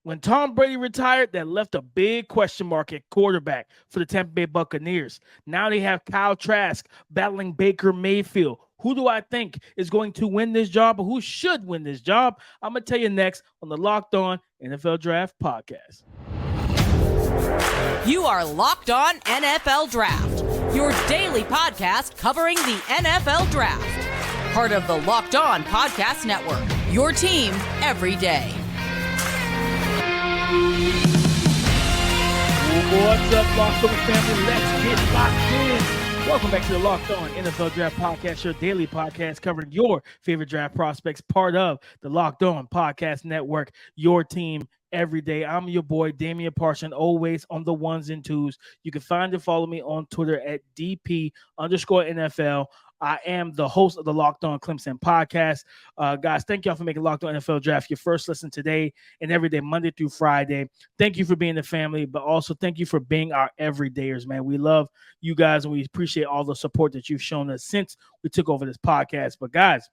When Tom Brady retired, that left a big question mark at quarterback for the Tampa Bay Buccaneers. Now they have Kyle Trask battling Baker Mayfield. Who do I think is going to win this job, or who should win this job? I'm going to tell you next on the Locked On NFL Draft Podcast. You are Locked On NFL Draft, your daily podcast covering the NFL Draft. Part of the Locked On Podcast Network, your team every day. What's up, Locked On family? Let's get locked in. Welcome back to the Locked On NFL Draft Podcast, your daily podcast covering your favorite draft prospects, part of the Locked On Podcast Network, your team every day. I'm your boy, Damian Parson, always on the ones and twos. You can find and follow me on Twitter at DP_NFL. I am the host of the Locked On Clemson podcast. Guys, thank y'all for making Locked On NFL Draft your first listen today and every day, Monday through Friday. Thank you for being the family, but also thank you for being our everydayers, man. We love you guys, and we appreciate all the support that you've shown us since we took over this podcast. But guys,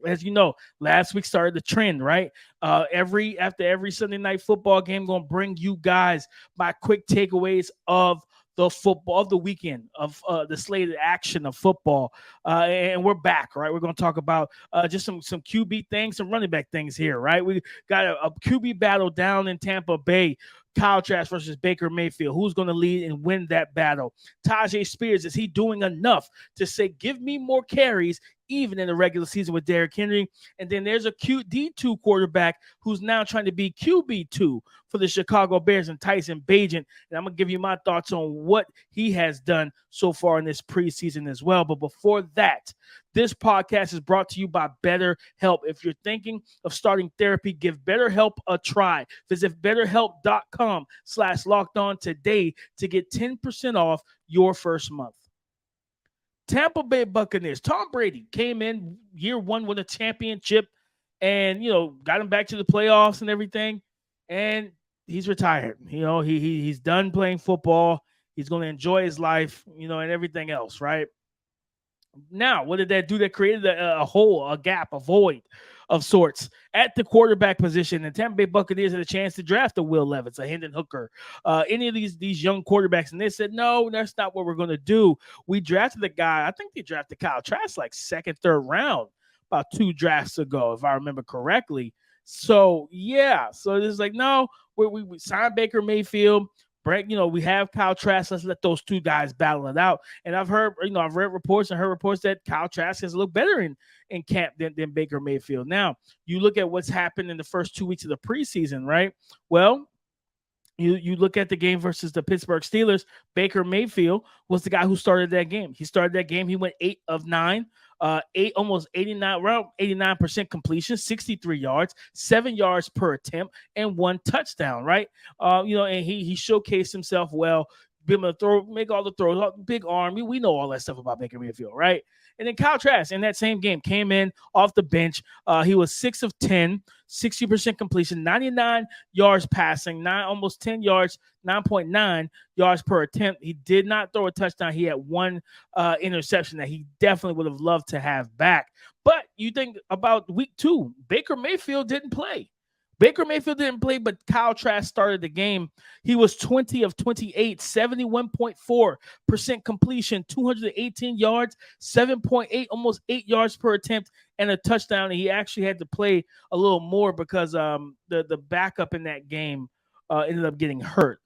as you know, last week started the trend, right? After every Sunday night football game, I'm going to bring you guys my quick takeaways of the football of the weekend, of the slated action of football. And we're back, right? We're going to talk about just some QB things, some running back things here, right? We got a QB battle down in Tampa Bay. Kyle Trask versus Baker Mayfield. Who's going to lead and win that battle? Tyjae Spears, is he doing enough to say, give me more carries even in the regular season with Derrick Henry? And then there's a D2 quarterback who's now trying to be QB2 for the Chicago Bears, and Tyson Bagent. And I'm going to give you my thoughts on what he has done so far in this preseason as well. But before that, this podcast is brought to you by BetterHelp. If you're thinking of starting therapy, give BetterHelp a try. Visit BetterHelp.com/lockedon today to get 10% off your first month. Tampa Bay Buccaneers. Tom Brady came in year one with a championship and, got him back to the playoffs and everything. And he's retired. He's done playing football. He's going to enjoy his life, and everything else, right? Now, what did that do? That created a hole, a gap, a void of sorts at the quarterback position. And Tampa Bay Buccaneers had a chance to draft a Will Levis, a Hendon Hooker, any of these young quarterbacks. And they said, no, that's not what we're going to do. We drafted the guy. I think they drafted Kyle Trask like second, third round about 2 drafts ago, if I remember correctly. So, yeah. So it's like, no, we signed Baker Mayfield. We have Kyle Trask. Let's let those two guys battle it out. And I've read reports that Kyle Trask has looked better in camp than Baker Mayfield. Now, you look at what's happened in the first 2 weeks of the preseason, right? Well, you look at the game versus the Pittsburgh Steelers. Baker Mayfield was the guy who started that game. He started that game. He went 8 of 9. Almost 89% completion, 63 yards, 7 yards per attempt, and 1 touchdown, right? And he showcased himself well, be able to throw, make all the throws, big arm. We know all that stuff about Baker Mayfield, right? And then Kyle Trask in that same game came in off the bench. He was 6 of 10, 60% completion, 99 yards passing, almost 10 yards, 9.9 yards per attempt. He did not throw a touchdown. He had 1 interception that he definitely would have loved to have back. But you think about week 2, Baker Mayfield didn't play. But Kyle Trask started the game. He was 20 of 28, 71.4% completion, 218 yards, 7.8, almost 8 yards per attempt, and a touchdown. And he actually had to play a little more because the backup in that game ended up getting hurt.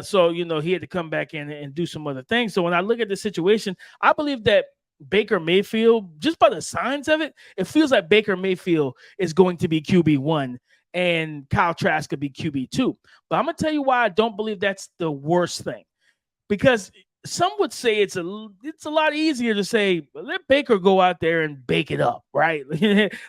So he had to come back in and do some other things. So when I look at the situation, I believe that Baker Mayfield, just by the signs of it, it feels like Baker Mayfield is going to be QB1. And Kyle Trask could be QB2. But I'm going to tell you why I don't believe that's the worst thing. Because some would say it's a lot easier to say, let Baker go out there and bake it up, right?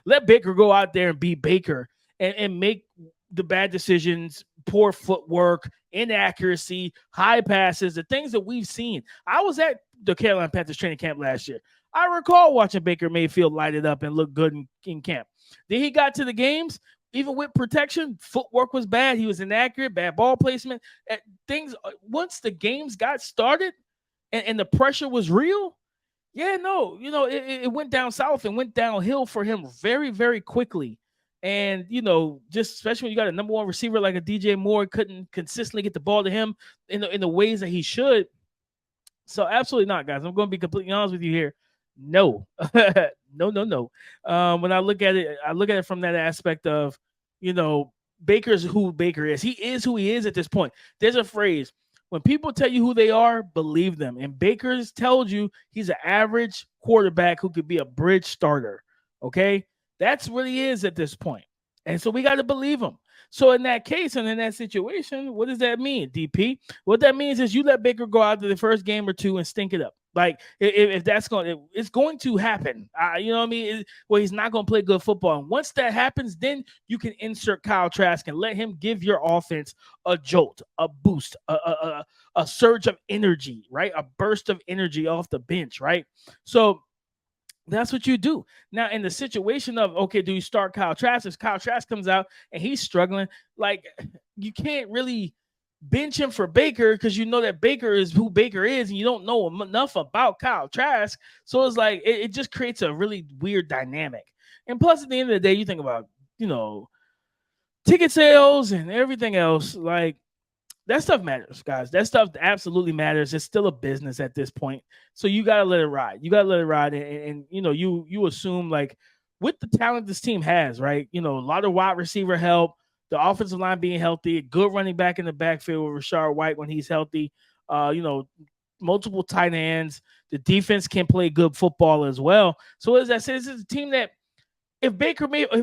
Let Baker go out there and be Baker and make the bad decisions, poor footwork, inaccuracy, high passes, the things that we've seen. I was at the Carolina Panthers training camp last year. I recall watching Baker Mayfield light it up and look good in camp. Then he got to the games. Even with protection, footwork was bad. He was inaccurate, bad ball placement. Things, once the games got started and the pressure was real, it went down south and went downhill for him very, very quickly. And, just especially when you got a number one receiver like a DJ Moore, couldn't consistently get the ball to him in the ways that he should. So absolutely not, guys. I'm going to be completely honest with you here. No, no. When I look at it from that aspect of, Baker's who Baker is. He is who he is at this point. There's a phrase: when people tell you who they are, believe them. And Baker's tells you he's an average quarterback who could be a bridge starter. Okay, that's what he is at this point. And so we got to believe him. So in that case and in that situation, what does that mean, DP? What that means is you let Baker go out to the first game or two and stink it up. Like if that's it's going to happen. You know what I mean? Well, he's not going to play good football. And once that happens, then you can insert Kyle Trask and let him give your offense a jolt, a boost, a surge of energy, right? A burst of energy off the bench, right? So that's what you do. Now, in the situation of, okay, do you start Kyle Trask? If Kyle Trask comes out and he's struggling, like, you can't really bench him for Baker because you know that Baker is who Baker is and you don't know enough about Kyle Trask. So it's like, it just creates a really weird dynamic. And plus, at the end of the day, you think about, ticket sales and everything else, like, that stuff matters, guys. That stuff absolutely matters. It's still a business at this point. So you got to let it ride. And you assume, like, with the talent this team has, right? A lot of wide receiver help, the offensive line being healthy, good running back in the backfield with Rashard White when he's healthy, multiple tight ends. The defense can play good football as well. So as I said, this is a team that, if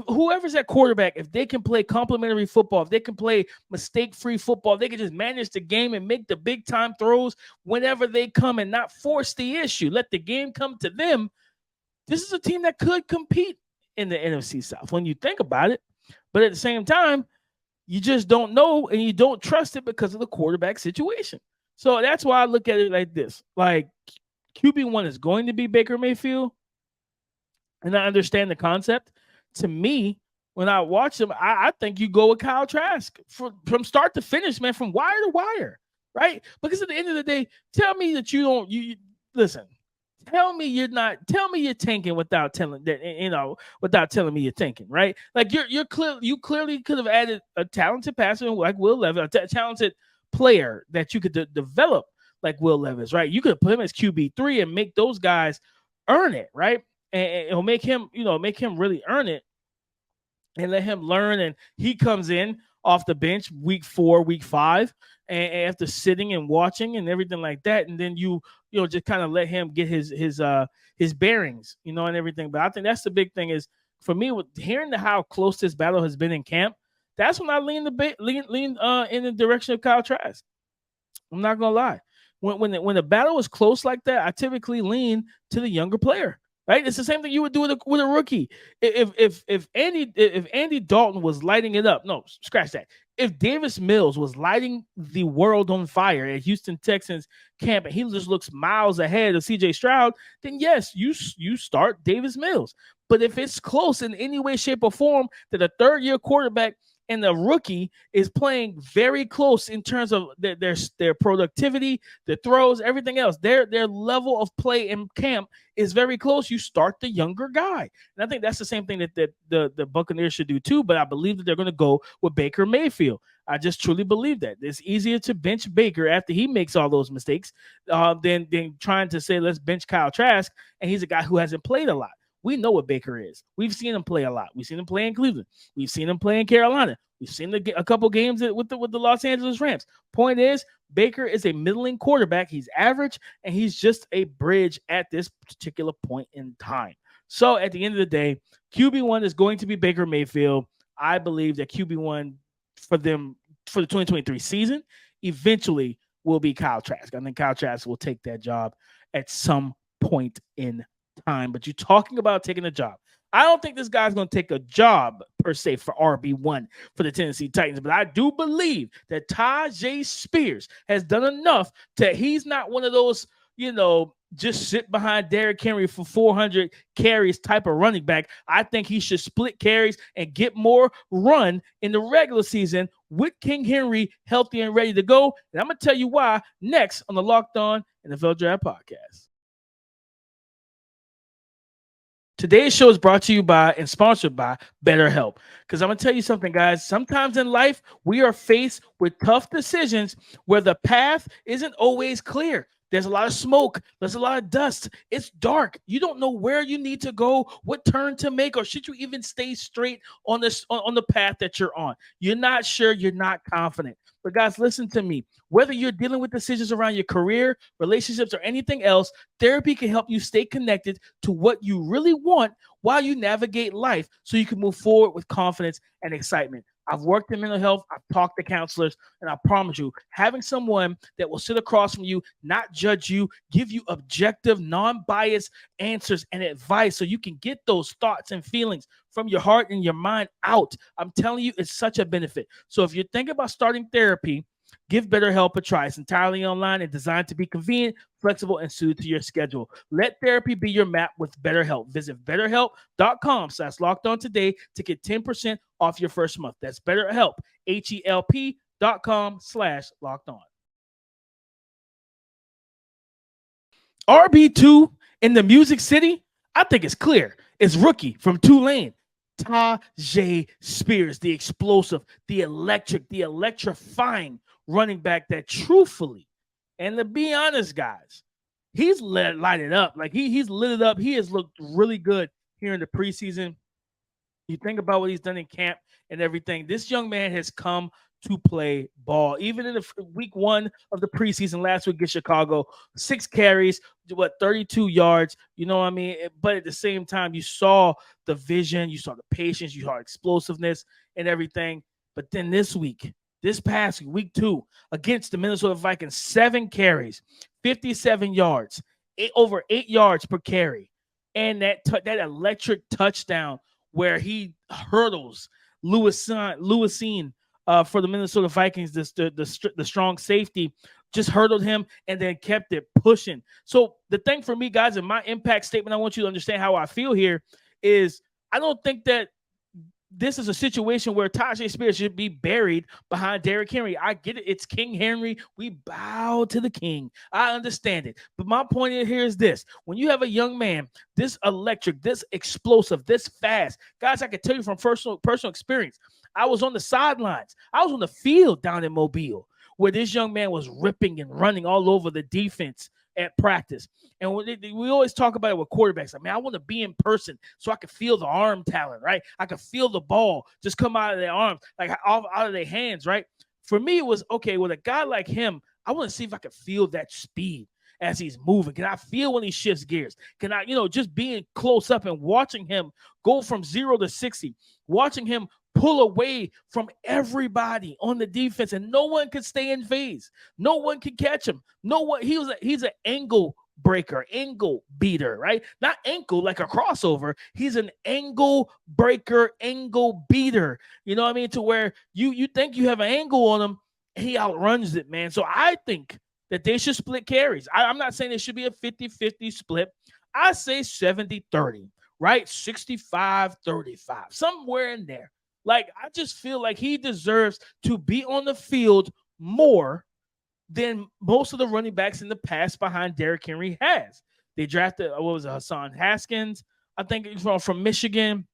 whoever's at quarterback, if they can play complimentary football, if they can play mistake-free football, they can just manage the game and make the big-time throws whenever they come and not force the issue. Let the game come to them. This is a team that could compete in the NFC South when you think about it. But at the same time, you just don't know and you don't trust it because of the quarterback situation. So that's why I look at it like this. Like, QB1 is going to be Baker Mayfield. And I understand the concept. To me, when I watch him, I think you go with Kyle Trask from start to finish, man, from wire to wire, right? Because at the end of the day, tell me that listen. Tell me you're tanking without telling me you're tanking, right? Like you clearly could have added a talented passer like Will Levis, a talented player that you could develop like Will Levis, right? You could have put him as QB3 and make those guys earn it, right? And it'll make him really earn it and let him learn. And he comes in off the bench week 4, week 5, and after sitting and watching and everything like that. And then you just kind of let him get his bearings, and everything. But I think that's the big thing is for me with hearing how close this battle has been in camp. That's when I lean in the direction of Kyle Trask. I'm not going to lie. When the battle is close like that, I typically lean to the younger player. Right, it's the same thing you would do with a rookie. If Andy Dalton was lighting it up, no, scratch that. If Davis Mills was lighting the world on fire at Houston Texans camp and he just looks miles ahead of C.J. Stroud, then yes, you start Davis Mills. But if it's close in any way, shape, or form that a third-year quarterback and the rookie is playing very close in terms of their productivity, their throws, everything else. Their level of play in camp is very close. You start the younger guy. And I think that's the same thing that the Buccaneers should do too, but I believe that they're going to go with Baker Mayfield. I just truly believe that. It's easier to bench Baker after he makes all those mistakes than trying to say, let's bench Kyle Trask, and he's a guy who hasn't played a lot. We know what Baker is. We've seen him play a lot. We've seen him play in Cleveland. We've seen him play in Carolina. We've seen a couple games with the Los Angeles Rams. Point is, Baker is a middling quarterback. He's average, and he's just a bridge at this particular point in time. So at the end of the day, QB1 is going to be Baker Mayfield. I believe that QB1 for them for the 2023 season eventually will be Kyle Trask. I think Kyle Trask will take that job at some point in time. But you're talking about taking a job. I don't think this guy's going to take a job per se for RB1 for the Tennessee Titans, but I do believe that Tyjae Spears has done enough that he's not one of those, just sit behind Derrick Henry for 400 carries type of running back. I think he should split carries and get more run in the regular season with King Henry healthy and ready to go. And I'm going to tell you why next on the Locked On NFL Draft Podcast. Today's show is brought to you by and sponsored by BetterHelp. Because I'm going to tell you something, guys. Sometimes in life, we are faced with tough decisions where the path isn't always clear. There's a lot of smoke. There's a lot of dust. It's dark. You don't know where you need to go, what turn to make, or should you even stay straight on this on the path that you're on. You're not sure. You're not confident. But guys, listen to me. Whether you're dealing with decisions around your career, relationships, or anything else, therapy can help you stay connected to what you really want while you navigate life so you can move forward with confidence and excitement. I've worked in mental health, I've talked to counselors, and I promise you, having someone that will sit across from you, not judge you, give you objective, non-biased answers and advice so you can get those thoughts and feelings from your heart and your mind out. I'm telling you, it's such a benefit. So if you're thinking about starting therapy, give BetterHelp a try. It's entirely online and designed to be convenient, flexible, and suited to your schedule. Let therapy be your map with BetterHelp. Visit BetterHelp.com/lockedon today to get 10% off your first month. That's BetterHelp, HELP.com/lockedon. RB2 in the Music City, I think it's clear. It's rookie from Tulane, Tyjae Spears, the explosive, the electric, the electrifying running back that truthfully, and to be honest, guys, he's light it up. Like he's lit it up. He has looked really good here in the preseason. You think about what he's done in camp and everything. This young man has come to play ball. Even in the week 1 of the preseason last week in Chicago, 6 carries, 32 yards. You know what I mean? But at the same time, you saw the vision, you saw the patience, you saw explosiveness and everything. But then this past week 2 against the Minnesota Vikings, 7 carries, 57 yards, over 8 yards per carry. And that electric touchdown where he hurdles Lewisine for the Minnesota Vikings, the strong safety, just hurdled him and then kept it pushing. So the thing for me, guys, in my impact statement, I want you to understand how I feel here is I don't think that this is a situation where Tyjae Spears should be buried behind Derrick Henry. I get it. It's King Henry. We bow to the king. I understand it. But my point here is this. When you have a young man, this electric, this explosive, this fast, guys, I can tell you from personal experience, I was on the sidelines. I was on the field down in Mobile where this young man was ripping and running all over the defense at practice. And we always talk about it with quarterbacks. I mean, I want to be in person so I can feel the arm talent, right? I can feel the ball just come out of their arms, like out of their hands, right? For me, it was, okay, with a guy like him, I want to see if I can feel that speed as he's moving. Can I feel when he shifts gears? Can I, just being close up and watching him go from 0 to 60, watching him pull away from everybody on the defense, and no one could stay in phase. No one could catch him. No one. He's an angle breaker, angle beater, right? Not ankle like a crossover. He's an angle breaker, angle beater. You know what I mean? To where you think you have an angle on him, and he outruns it, man. So I think that they should split carries. I'm not saying it should be a 50-50 split. I say 70-30, right? 65-35, somewhere in there. Like, I just feel like he deserves to be on the field more than most of the running backs in the past behind Derrick Henry has. They drafted, Hassan Haskins, I think he's from Michigan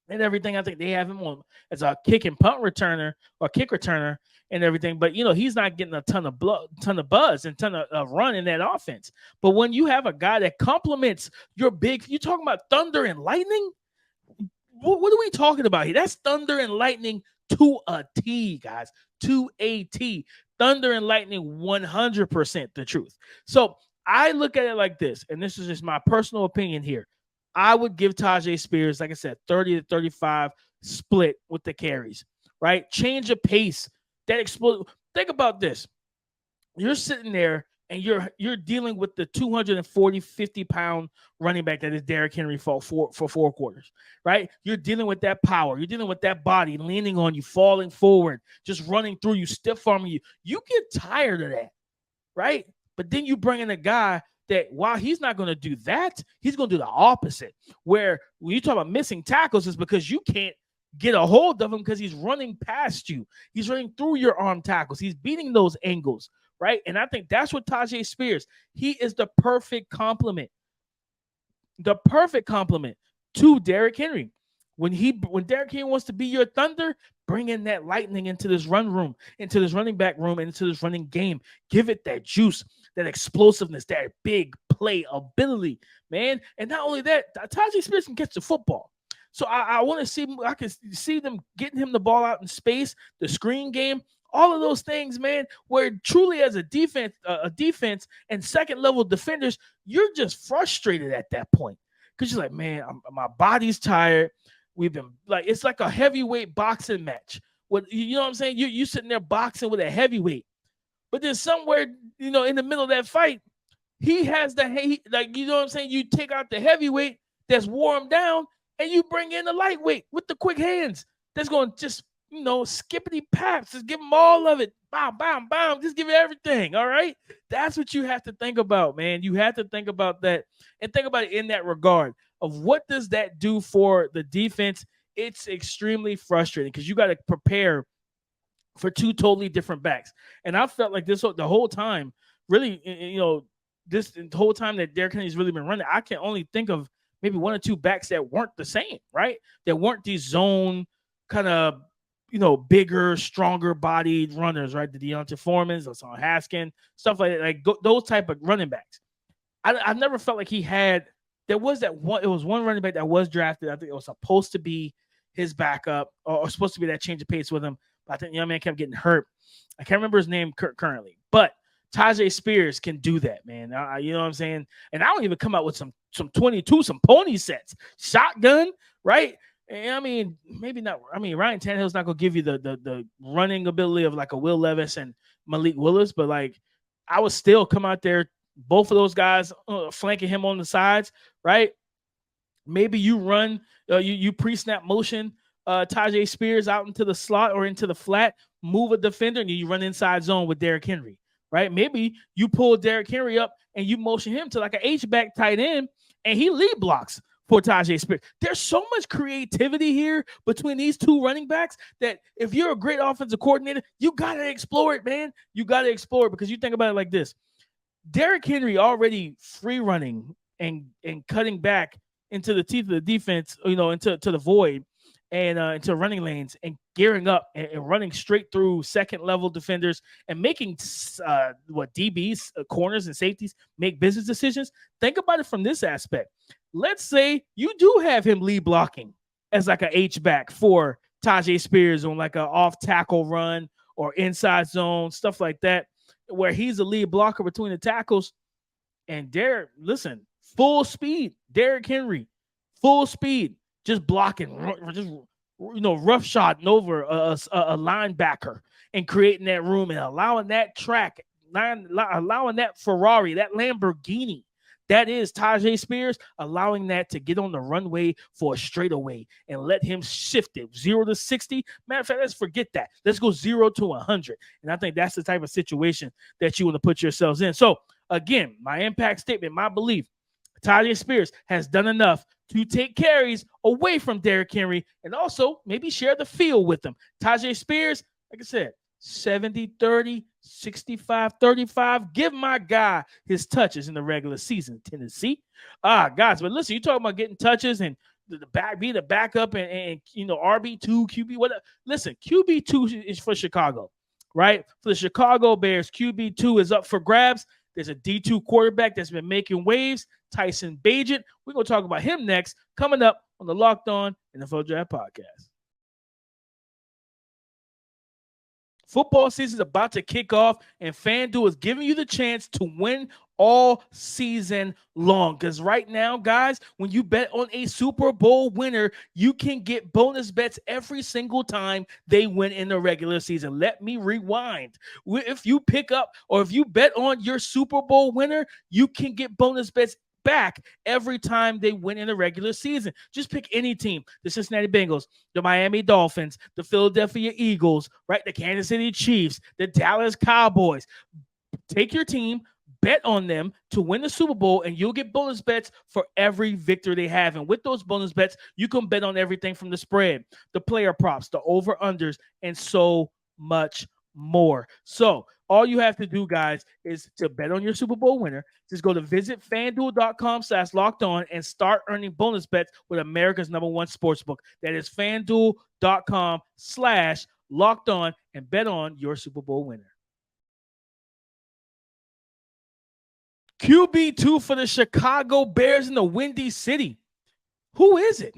and everything. I think they have him on as a kick and punt returner or kick returner and everything. But, he's not getting a ton of buzz and ton of run in that offense. But when you have a guy that complements you're talking about thunder and lightning? What are we talking about here? That's thunder and lightning to a T, guys. To a T. Thunder and lightning, 100% the truth. So I look at it like this, and this is just my personal opinion here. I would give Tyjae Spears, like I said, 30-35 split with the carries, right? Change of pace. That explode. Think about this. You're sitting there, and you're dealing with the 240, 50-pound running back that is Derrick Henry for 4 quarters, right? You're dealing with that power. You're dealing with that body leaning on you, falling forward, just running through you, stiff arming you. You get tired of that, right? But then you bring in a guy that while he's not going to do that, he's going to do the opposite. Where when you talk about missing tackles, is because you can't get a hold of him because he's running past you. He's running through your arm tackles. He's beating those angles. Right. And I think that's what Tyjae Spears, he is the perfect complement. The perfect complement to Derrick Henry. When Derrick Henry wants to be your thunder, bring in that lightning into this run room, into this running back room, and into this running game. Give it that juice, that explosiveness, that big play ability, man. And not only that, Tyjae Spears can catch the football. So I want to see, I can see them getting him the ball out in space, the screen game, all of those things, man, where truly as a defense and second level defenders, you're just frustrated at that point. Because you're like, man, my body's tired. We've been like, it's like a heavyweight boxing match. You know what I'm saying? You sitting there boxing with a heavyweight. But then somewhere, in the middle of that fight, he has like, you know what I'm saying? You take out the heavyweight that's warmed down and you bring in the lightweight with the quick hands. That's going to just, skippity paps. Just give them all of it. Bam, bam, bam. Just give it everything. All right. That's what you have to think about, man. You have to think about that and think about it in that regard of what does that do for the defense. It's extremely frustrating because you got to prepare for two totally different backs. And I felt like this the whole time, really, the whole time that Derrick Henry's really been running, I can only think of maybe one or two backs that weren't the same, right? That weren't these zone kind of, bigger, stronger bodied runners, right? The Deontay Foreman's, Hassan Haskin, stuff like that, like those type of running backs. I never felt like he had, it was one running back that was drafted. I think it was supposed to be his backup or supposed to be that change of pace with him. But I think the young man kept getting hurt. I can't remember his name currently, but Tyjae Spears can do that, man. You know what I'm saying? And I don't even come out with some 22, some pony sets, shotgun, right? And I mean, maybe not. I mean, Ryan Tannehill's not gonna give you the running ability of like a Will Levis and Malik Willis, but like I would still come out there, both of those guys flanking him on the sides, right? Maybe you run, you pre-snap motion Tyjae Spears out into the slot or into the flat, move a defender, and you run inside zone with Derrick Henry, right? Maybe you pull Derrick Henry up and you motion him to like an H-back tight end, and he lead blocks for Tyjae Spears. There's so much creativity here between these two running backs that if you're a great offensive coordinator, you got to explore it, man. You got to explore it because you think about it like this. Derrick Henry already free running and cutting back into the teeth of the defense, into the void and into running lanes and gearing up and running straight through second level defenders and making DBs, corners and safeties make business decisions. Think about it from this aspect. Let's say you do have him lead blocking as like a H-back for Tyjae Spears on like an off tackle run or inside zone, stuff like that, where he's a lead blocker between the tackles. And Derrick, listen, full speed, Derrick Henry, full speed, just blocking, just rough shotting over a linebacker and creating that room and allowing that track, allowing that Ferrari, that Lamborghini, that is Tyjae Spears, allowing that to get on the runway for a straightaway and let him shift it 0 to 60. Matter of fact, let's forget that. Let's go 0 to 100. And I think that's the type of situation that you want to put yourselves in. So again, my impact statement, my belief, Tyjae Spears has done enough to take carries away from Derrick Henry and also maybe share the field with them. Tyjae Spears, like I said, 70-30, 65-35. Give my guy his touches in the regular season, Tennessee. Guys, but listen, you talking about getting touches and be the backup and RB2, QB, whatever. Listen, QB2 is for Chicago, right? For the Chicago Bears, QB2 is up for grabs. There's a D2 quarterback that's been making waves, Tyson Bagent. We're going to talk about him next, coming up on the Locked On NFL Draft Podcast. Football season is about to kick off, and FanDuel is giving you the chance to win all season long. Because right now, guys, when you bet on a Super Bowl winner, you can get bonus bets every single time they win in the regular season. Let me rewind. If you pick up or if you bet on your Super Bowl winner, you can get bonus bets back every time they win in the regular season. Just pick any team. The Cincinnati Bengals, the Miami Dolphins, the Philadelphia Eagles, right? The Kansas City Chiefs, the Dallas Cowboys. Take your team, bet on them to win the Super Bowl, and you'll get bonus bets for every victory they have. And with those bonus bets, you can bet on everything from the spread, the player props, the over-unders, and so much more. So All you have to do, guys, is to bet on your Super Bowl winner. Just go to visit FanDuel.com/locked-on and start earning bonus bets with America's #1 sportsbook. That is FanDuel.com/locked-on and bet on your Super Bowl winner. QB2 for the Chicago Bears in the Windy City. Who is it?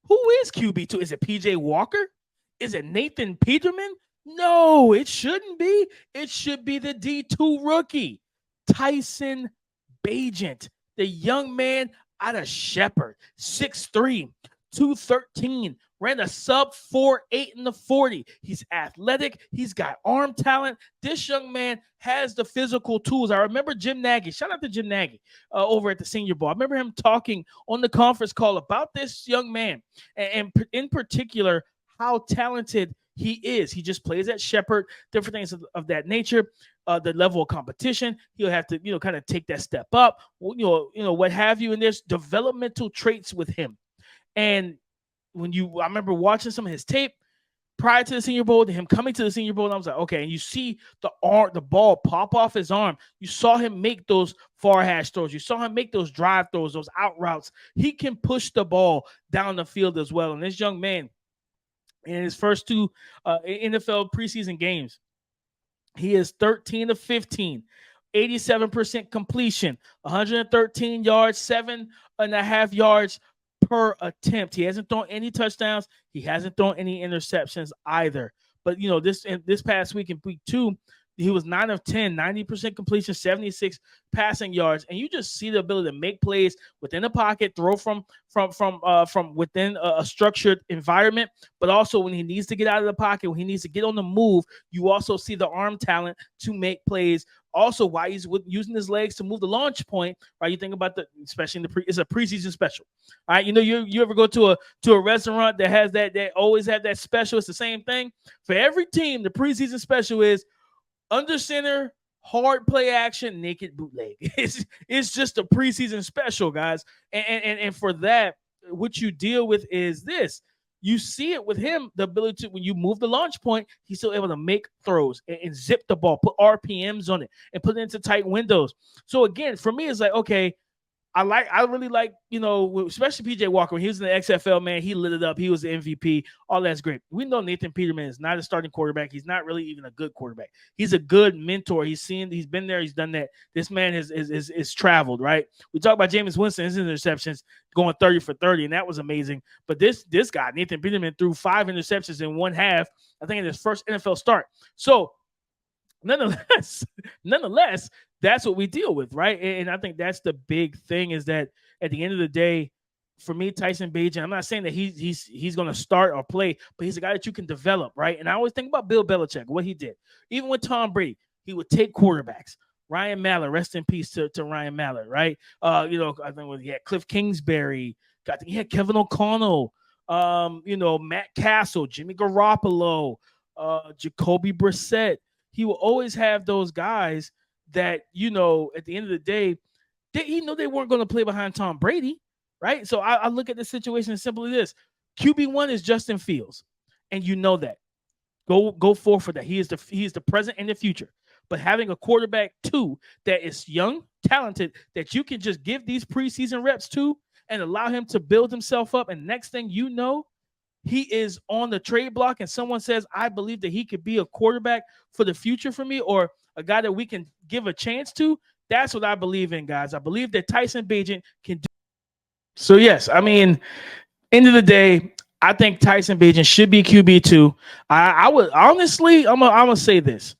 Who is QB2? Is it PJ Walker? Is it Nathan Peterman? No, it shouldn't be. It should be the D2 rookie, Tyson Bagent, the young man out of Shepard, 6'3", 213, ran a sub 4.8 in the 40. He's athletic. He's got arm talent. This young man has the physical tools. I remember Jim Nagy. Shout out to Jim Nagy over at the Senior Bowl. I remember him talking on the conference call about this young man, and in particular, how talented he is. He just plays at Shepard, different things of that nature. The level of competition, he'll have to, kind of take that step up, what have you. And there's developmental traits with him. And I remember watching some of his tape prior to the Senior Bowl, to him coming to the Senior Bowl, and I was like, okay. And you see the ball pop off his arm. You saw him make those far hash throws. You saw him make those drive throws, those out routes. He can push the ball down the field as well. And this young man, in his first two NFL preseason games, he is 13 of 15, 87% completion, 113 yards, 7.5 yards per attempt. He hasn't thrown any touchdowns. He hasn't thrown any interceptions either. But, this past week in week 2, he was 9 of 10, 90% completion, 76 passing yards. And you just see the ability to make plays within the pocket, throw from within a structured environment, but also when he needs to get out of the pocket, when he needs to get on the move, you also see the arm talent to make plays. Also, while he's using his legs to move the launch point, right? You think about especially it's a preseason special, all right? You ever go to a restaurant that has that always have that special? It's the same thing for every team. The preseason special is under center, hard play action, naked bootleg. It's just a preseason special, guys. And for that, what you deal with is this. You see it with him, the ability to, when you move the launch point, he's still able to make throws and zip the ball, put RPMs on it, and put it into tight windows. So again, for me, it's like, okay, I really like, especially PJ Walker. When he was in the XFL, man, he lit it up. He was the MVP. All that's great. We know Nathan Peterman is not a starting quarterback. He's not really even a good quarterback. He's a good mentor. He's been there. He's done that. This man is traveled, right? We talk about Jameis Winston, his interceptions going 30 for 30, and that was amazing. But this guy, Nathan Peterman, threw 5 interceptions in one half, I think in his first NFL start. So nonetheless, that's what we deal with, right? And I think that's the big thing, is that at the end of the day, for me, Tyson Bagent, I'm not saying that he's going to start or play, but he's a guy that you can develop, right? And I always think about Bill Belichick, what he did. Even with Tom Brady, he would take quarterbacks. Ryan Mallett, rest in peace to Ryan Mallett, right? I think he had Cliff Kingsbury, he had Kevin O'Connell, Matt Castle, Jimmy Garoppolo, Jacoby Brissett. He will always have those guys that, at the end of the day, they weren't going to play behind Tom Brady, right? So I look at the situation as simply this. QB1 is Justin Fields, and you know that. Go forth for that. He is the present and the future. But having a quarterback, too, that is young, talented, that you can just give these preseason reps to and allow him to build himself up, and next thing you know, he is on the trade block, and someone says, I believe that he could be a quarterback for the future for me, or a guy that we can give a chance to. That's what I believe in, guys. I believe that Tyson Bagent can do. So, yes, end of the day, I think Tyson Bagent should be QB2. I would honestly, I'm gonna say this.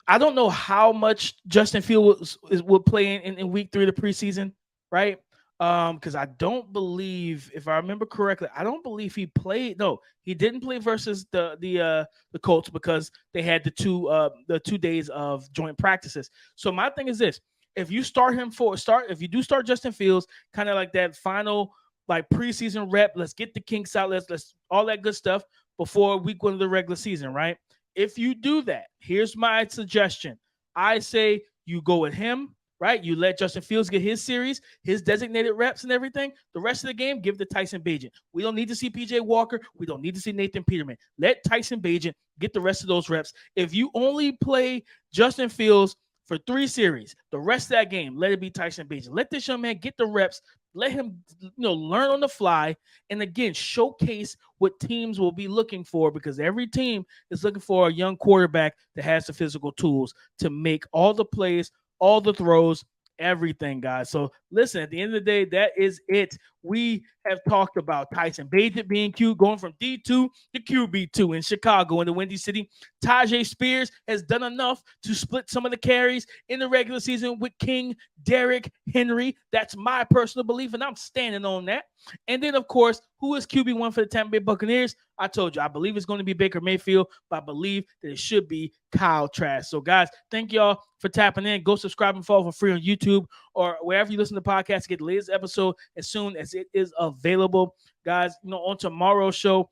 I don't know how much Justin Fields will play in week 3 of the preseason, right? Because I don't believe, if I remember correctly, I don't believe he played. No, he didn't play versus the Colts because they had the 2 days of joint practices. So my thing is this: if you if you do start Justin Fields, kind of like that final preseason rep, let's get the kinks out, let's all that good stuff before week 1 of the regular season, right? If you do that, here's my suggestion. I say you go with him, right? You let Justin Fields get his series, his designated reps and everything. The rest of the game, give to Tyson Bagent. We don't need to see PJ Walker. We don't need to see Nathan Peterman. Let Tyson Bagent get the rest of those reps. If you only play Justin Fields for 3 series, the rest of that game, let it be Tyson Bagent. Let this young man get the reps. Let him, learn on the fly. And again, showcase what teams will be looking for, because every team is looking for a young quarterback that has the physical tools to make all the plays, all the throws, everything, guys. So listen, at the end of the day, that is it. We have talked about Tyson Bagent being cute, going from D2 to QB2 in Chicago in the Windy City. Tyjae Spears has done enough to split some of the carries in the regular season with King Derrick Henry. That's my personal belief, and I'm standing on that. And then, of course, who is QB1 for the Tampa Bay Buccaneers? I told you, I believe it's going to be Baker Mayfield, but I believe that it should be Kyle Trask. So, guys, thank y'all for tapping in. Go subscribe and follow for free on YouTube or wherever you listen to podcasts to get the latest episode as soon as it is available. Guys, on tomorrow's show,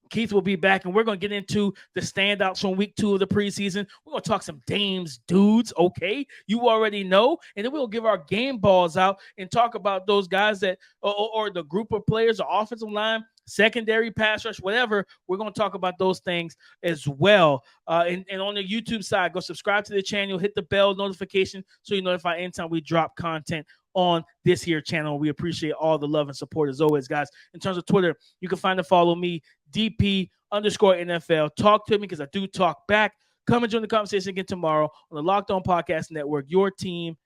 Keith will be back, and we're going to get into the standouts from week 2 of the preseason. We're going to talk some Dames dudes, okay? You already know. And then we'll give our game balls out and talk about those guys that, or the group of players, the offensive line, secondary, pass rush, whatever. We're going to talk about those things as well. And on the YouTube side, go subscribe to the channel, hit the bell notification so you're notified anytime we drop content on this here channel. We appreciate all the love and support as always, guys. In terms of Twitter, you can find and follow me, DP_NFL. Talk to me because I do talk back. Come and join the conversation again tomorrow on the Locked On Podcast Network, your team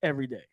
every day.